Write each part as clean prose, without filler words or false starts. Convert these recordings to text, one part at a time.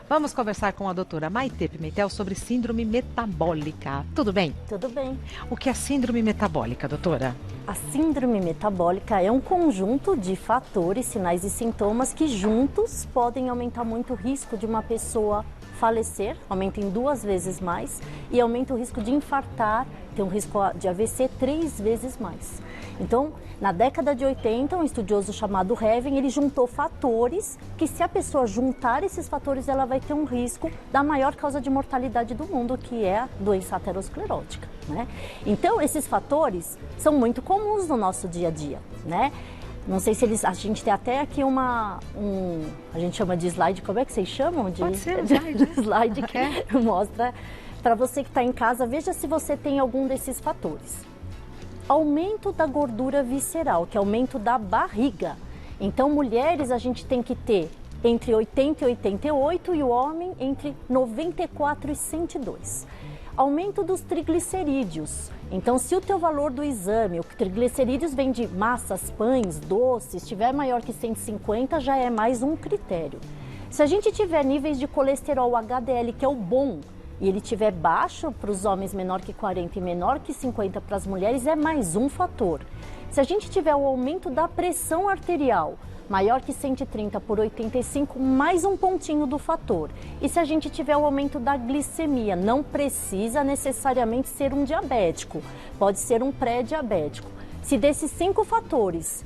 Vamos conversar com a doutora Maitê Pimentel sobre síndrome metabólica. Tudo bem? Tudo bem. O que é síndrome metabólica, doutora? A síndrome metabólica é um conjunto de fatores, sinais e sintomas que juntos podem aumentar muito o risco de uma pessoa falecer, aumenta em 2 vezes mais, e aumenta o risco de infartar, tem um risco de AVC 3 vezes mais. Então, na década de 80, um estudioso chamado Heaven, ele juntou fatores que, se a pessoa juntar esses fatores, ela vai ter um risco da maior causa de mortalidade do mundo, que é a doença aterosclerótica, né? Então, esses fatores são muito comuns no nosso dia a dia, né? Não sei se a gente tem até aqui a gente chama de slide, como é que vocês chamam? Pode ser um slide. Slide que mostra para você que está em casa, veja se você tem algum desses fatores. Aumento da gordura visceral, que é aumento da barriga. Então, mulheres a gente tem que ter entre 80 e 88 e o homem entre 94 e 102. Aumento dos triglicerídeos. Então, se o teu valor do exame, o triglicerídeos vem de massas, pães, doces, estiver maior que 150, já é mais um critério. Se a gente tiver níveis de colesterol HDL, que é o bom, e ele tiver baixo para os homens, menor que 40 e menor que 50 para as mulheres, é mais um fator. Se a gente tiver o aumento da pressão arterial, maior que 130 por 85, mais um pontinho do fator. E se a gente tiver o aumento da glicemia, não precisa necessariamente ser um diabético, pode ser um pré-diabético. Se desses 5 fatores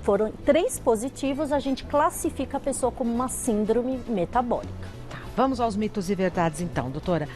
foram 3 positivos, a gente classifica a pessoa como uma síndrome metabólica. Vamos aos mitos e verdades então, doutora.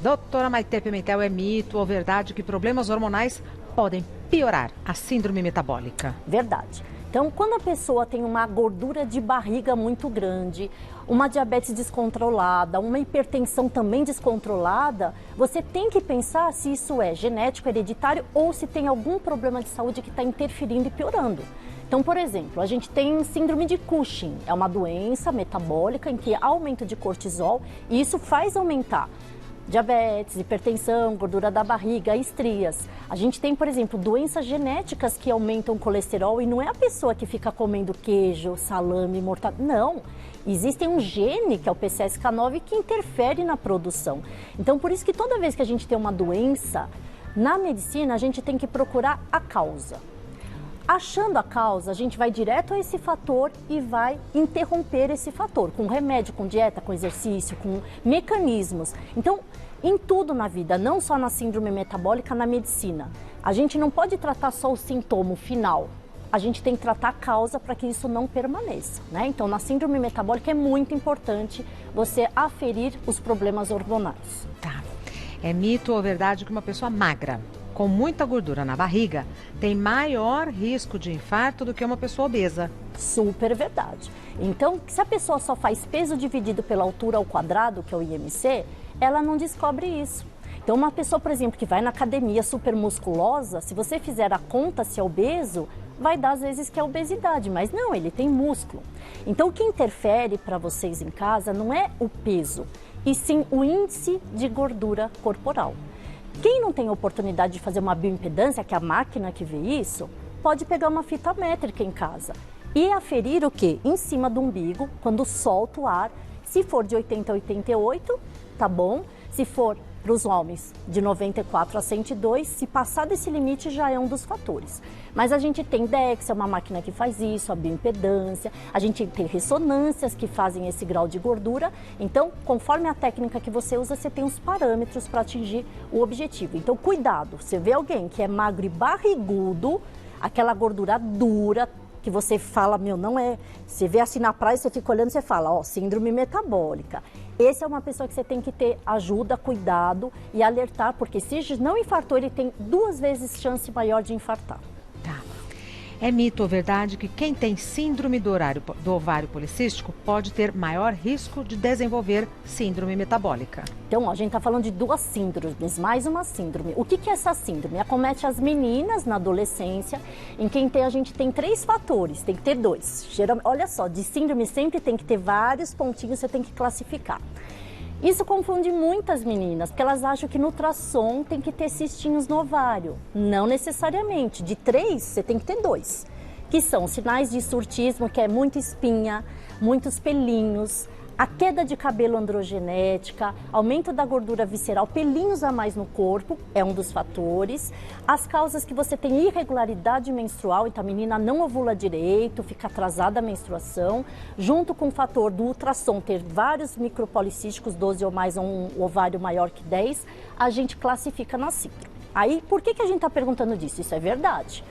Doutora Maitê Pimentel, é mito ou verdade que problemas hormonais podem piorar a síndrome metabólica? Verdade. Então, quando a pessoa tem uma gordura de barriga muito grande, uma diabetes descontrolada, uma hipertensão também descontrolada, você tem que pensar se isso é genético, hereditário ou se tem algum problema de saúde que está interferindo e piorando. Então, por exemplo, a gente tem síndrome de Cushing, é uma doença metabólica em que há aumento de cortisol e isso faz aumentar diabetes, hipertensão, gordura da barriga, estrias. A gente tem, por exemplo, doenças genéticas que aumentam o colesterol e não é a pessoa que fica comendo queijo, salame, mortadela. Não, existe um gene, que é o PCSK9, que interfere na produção. Então, por isso que toda vez que a gente tem uma doença, na medicina a gente tem que procurar a causa. Achando a causa, a gente vai direto a esse fator e vai interromper esse fator, com remédio, com dieta, com exercício, com mecanismos. Então, em tudo na vida, não só na síndrome metabólica, na medicina, a gente não pode tratar só o sintoma final, a gente tem que tratar a causa para que isso não permaneça, né? Então, na síndrome metabólica é muito importante você aferir os problemas hormonais. Tá. É mito ou verdade que uma pessoa magra, com muita gordura na barriga, tem maior risco de infarto do que uma pessoa obesa? Super verdade. Então, se a pessoa só faz peso dividido pela altura ao quadrado, que é o IMC, ela não descobre isso. Então, uma pessoa, por exemplo, que vai na academia super musculosa, se você fizer a conta se é obeso, vai dar às vezes que é obesidade, mas não, ele tem músculo. Então, o que interfere para vocês em casa não é o peso, e sim o índice de gordura corporal. Quem não tem oportunidade de fazer uma bioimpedância, que é a máquina que vê isso, pode pegar uma fita métrica em casa e aferir o quê? Em cima do umbigo, quando solta o ar. Se for de 80 a 88, tá bom. Se for para os homens de 94 a 102, se passar desse limite já é um dos fatores. Mas a gente tem DEX, é uma máquina que faz isso, a bioimpedância, a gente tem ressonâncias que fazem esse grau de gordura. Então, conforme a técnica que você usa, você tem os parâmetros para atingir o objetivo. Então, cuidado, você vê alguém que é magro e barrigudo, aquela gordura dura, que você fala, meu, não é... Você vê assim na praia, você fica olhando, você fala, ó, síndrome metabólica. Essa é uma pessoa que você tem que ter ajuda, cuidado e alertar, porque se não infartou, ele tem 2 vezes chance maior de infartar. Tá. É mito ou verdade que quem tem síndrome do ovário policístico pode ter maior risco de desenvolver síndrome metabólica? Então, ó, a gente está falando de 2 síndromes, mais uma síndrome. O que é essa síndrome? Acomete as meninas na adolescência, em quem a gente tem 3 fatores, tem que ter 2. Olha só, de síndrome sempre tem que ter vários pontinhos, você tem que classificar. Isso confunde muitas meninas, porque elas acham que no ultrassom tem que ter cistinhos no ovário. Não necessariamente. De 3, você tem que ter 2. Que são sinais de surtismo, que é muita espinha, muitos pelinhos, A queda de cabelo androgenética, aumento da gordura visceral, pelinhos a mais no corpo, é um dos fatores. As causas que você tem irregularidade menstrual, então a menina não ovula direito, fica atrasada a menstruação, junto com o fator do ultrassom, ter vários micropolicísticos, 12 ou mais, um ovário maior que 10, a gente classifica na síndrome. Aí, por que a gente está perguntando disso? Isso é verdade.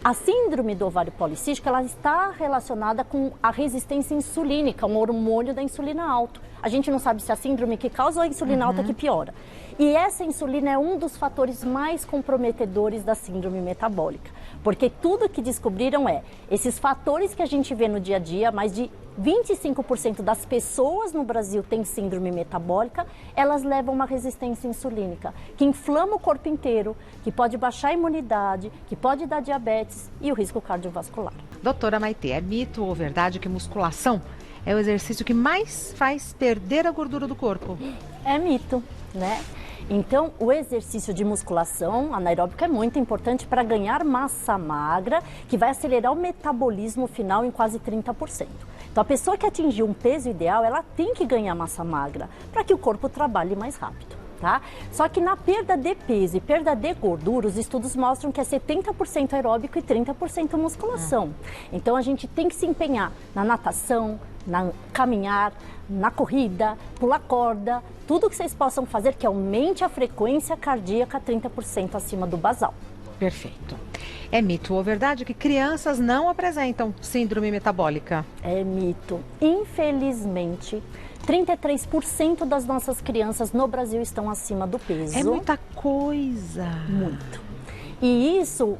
A síndrome do ovário policístico, ela está relacionada com a resistência insulínica, um hormônio da insulina alto. A gente não sabe se é a síndrome que causa ou a insulina alta que piora. E essa insulina é um dos fatores mais comprometedores da síndrome metabólica. Porque tudo que descobriram esses fatores que a gente vê no dia a dia, mais de 25% das pessoas no Brasil têm síndrome metabólica, elas levam uma resistência insulínica, que inflama o corpo inteiro, que pode baixar a imunidade, que pode dar diabetes e o risco cardiovascular. Doutora Maitê, é mito ou verdade que musculação é o exercício que mais faz perder a gordura do corpo? É mito, né? Então, o exercício de musculação anaeróbica é muito importante para ganhar massa magra, que vai acelerar o metabolismo final em quase 30%. Então, a pessoa que atingiu um peso ideal, ela tem que ganhar massa magra para que o corpo trabalhe mais rápido, tá? Só que na perda de peso e perda de gordura, os estudos mostram que é 70% aeróbico e 30% musculação. Então, a gente tem que se empenhar na natação, na caminhar, na corrida, pular corda, tudo que vocês possam fazer que aumente a frequência cardíaca 30% acima do basal. Perfeito. É mito ou verdade que crianças não apresentam síndrome metabólica? É mito. Infelizmente, 33% das nossas crianças no Brasil estão acima do peso. É muita coisa. Muito. E isso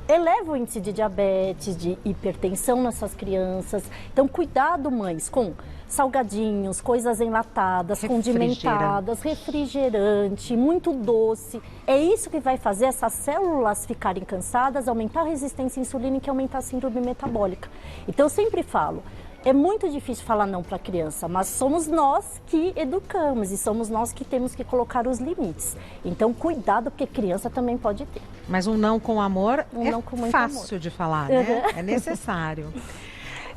eleva o índice de diabetes, de hipertensão nessas crianças. Então, cuidado, mães, com salgadinhos, coisas enlatadas, condimentadas, refrigerante, muito doce. É isso que vai fazer essas células ficarem cansadas, aumentar a resistência insulínica e aumentar a síndrome metabólica. Então, eu sempre falo, é muito difícil falar não para a criança, mas somos nós que educamos e somos nós que temos que colocar os limites. Então, cuidado, porque criança também pode ter. Mas um não com amor não com muito fácil amor. De falar, né? É necessário.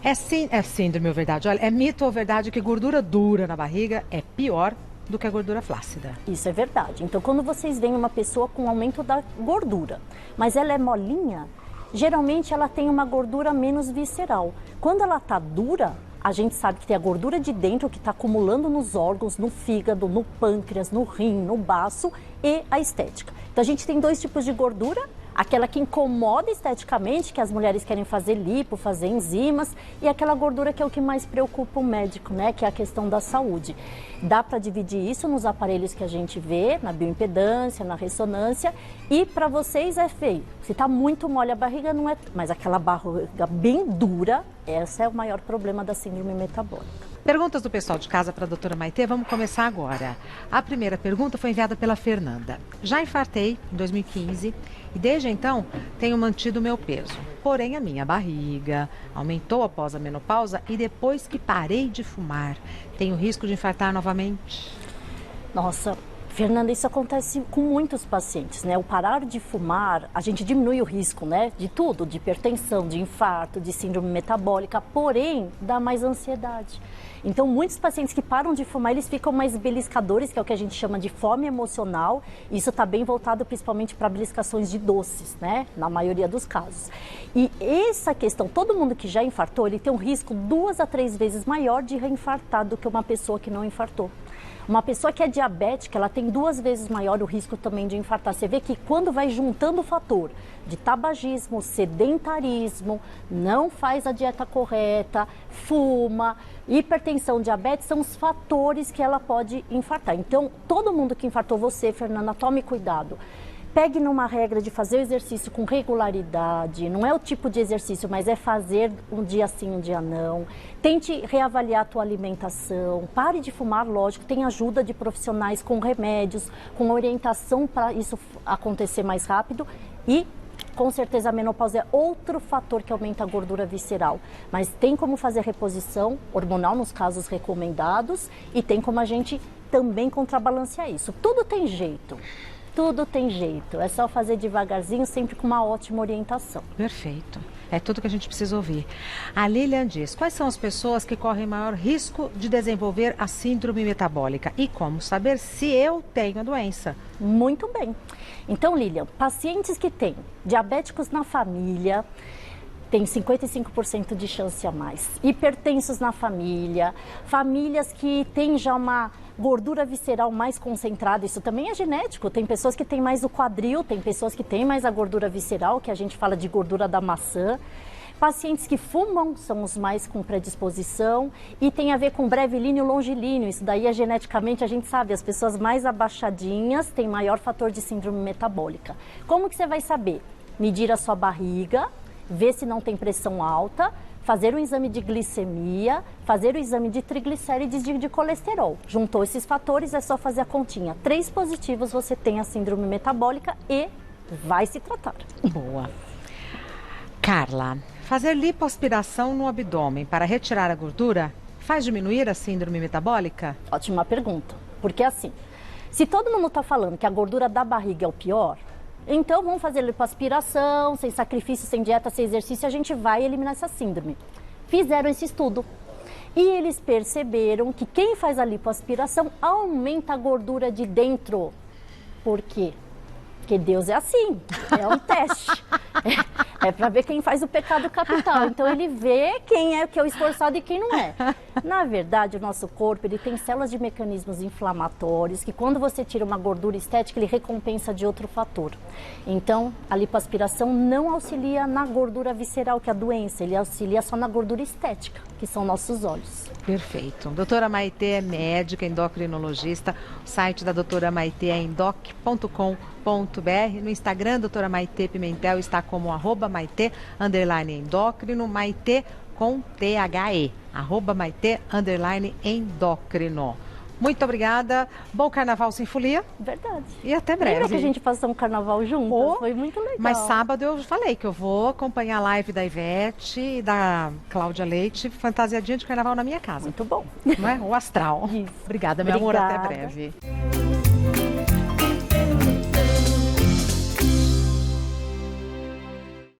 É síndrome ou verdade? Olha, é mito ou verdade que gordura dura na barriga é pior do que a gordura flácida? Isso é verdade. Então, quando vocês veem uma pessoa com aumento da gordura, mas ela é molinha, geralmente ela tem uma gordura menos visceral. Quando ela está dura, a gente sabe que tem a gordura de dentro que está acumulando nos órgãos, no fígado, no pâncreas, no rim, no baço e a estética. Então a gente tem dois tipos de gordura, aquela que incomoda esteticamente, que as mulheres querem fazer lipo, fazer enzimas, e aquela gordura que é o que mais preocupa o médico, né, que é a questão da saúde. Dá para dividir isso nos aparelhos que a gente vê, na bioimpedância, na ressonância, e para vocês é feio. Se está muito mole a barriga, não é, mas aquela barriga bem dura, esse é o maior problema da síndrome metabólica. Perguntas do pessoal de casa para a doutora Maitê, vamos começar agora. A primeira pergunta foi enviada pela Fernanda. Já infartei em 2015 e desde então tenho mantido o meu peso. Porém, a minha barriga aumentou após a menopausa e depois que parei de fumar. Tenho risco de infartar novamente? Nossa, Fernanda, isso acontece com muitos pacientes, né? O parar de fumar, a gente diminui o risco, né? De tudo, de hipertensão, de infarto, de síndrome metabólica, porém, dá mais ansiedade. Então, muitos pacientes que param de fumar, eles ficam mais beliscadores, que é o que a gente chama de fome emocional. Isso está bem voltado principalmente para beliscações de doces, né? Na maioria dos casos. E essa questão, todo mundo que já infartou, ele tem um risco 2 a 3 vezes maior de reinfartar do que uma pessoa que não infartou. Uma pessoa que é diabética, ela tem 2 vezes maior o risco também de infartar. Você vê que quando vai juntando o fator de tabagismo, sedentarismo, não faz a dieta correta, fuma, hipertensão, diabetes, são os fatores que ela pode infartar. Então, todo mundo que infartou, você, Fernanda, tome cuidado. Pegue numa regra de fazer o exercício com regularidade, não é o tipo de exercício, mas é fazer um dia sim, um dia não. Tente reavaliar a tua alimentação, pare de fumar, lógico, tem ajuda de profissionais com remédios, com orientação para isso acontecer mais rápido e com certeza a menopausa é outro fator que aumenta a gordura visceral, mas tem como fazer reposição hormonal nos casos recomendados e tem como a gente também contrabalancear isso. Tudo tem jeito. Tudo tem jeito, é só fazer devagarzinho, sempre com uma ótima orientação. Perfeito. É tudo que a gente precisa ouvir. A Lilian diz, quais são as pessoas que correm maior risco de desenvolver a síndrome metabólica? E como saber se eu tenho a doença? Muito bem. Então, Lilian, pacientes que têm diabéticos na família, tem 55% de chance a mais. Hipertensos na família, famílias que têm já uma gordura visceral mais concentrada, isso também é genético. Tem pessoas que têm mais o quadril, tem pessoas que têm mais a gordura visceral, que a gente fala de gordura da maçã. Pacientes que fumam são os mais com predisposição e tem a ver com brevilíneo e longilíneo. Isso daí é geneticamente, a gente sabe, as pessoas mais abaixadinhas têm maior fator de síndrome metabólica. Como que você vai saber? Medir a sua barriga, ver se não tem pressão alta, fazer o exame de glicemia, fazer o exame de triglicérides e de colesterol. Juntou esses fatores, é só fazer a continha. 3 positivos, você tem a síndrome metabólica e vai se tratar. Boa. Carla, fazer lipoaspiração no abdômen para retirar a gordura faz diminuir a síndrome metabólica? Ótima pergunta. Porque assim, se todo mundo está falando que a gordura da barriga é o pior, então vamos fazer lipoaspiração, sem sacrifício, sem dieta, sem exercício, a gente vai eliminar essa síndrome. Fizeram esse estudo e eles perceberam que quem faz a lipoaspiração aumenta a gordura de dentro. Por quê? Porque Deus é assim, é um teste. É para ver quem faz o pecado capital. Então ele vê quem é que é o esforçado e quem não é. Na verdade, o nosso corpo ele tem células de mecanismos inflamatórios que quando você tira uma gordura estética, ele recompensa de outro fator. Então, a lipoaspiração não auxilia na gordura visceral, que é a doença, ele auxilia só na gordura estética, que são nossos olhos. Perfeito. Doutora Maitê é médica, endocrinologista. O site da doutora Maitê é endoc.com.br. No Instagram, doutora Maitê Pimentel está como @Maitê_endócrino, Maitê com THE, @Maitê_endócrino. Muito obrigada. Bom carnaval sem folia. Verdade. E até breve. Lembra que a gente passou um carnaval juntas? Foi muito legal. Mas sábado eu falei que eu vou acompanhar a live da Ivete e da Cláudia Leite, fantasiadinha de carnaval na minha casa. Muito bom. Não é? O astral. Isso. Obrigada, meu amor. Até breve.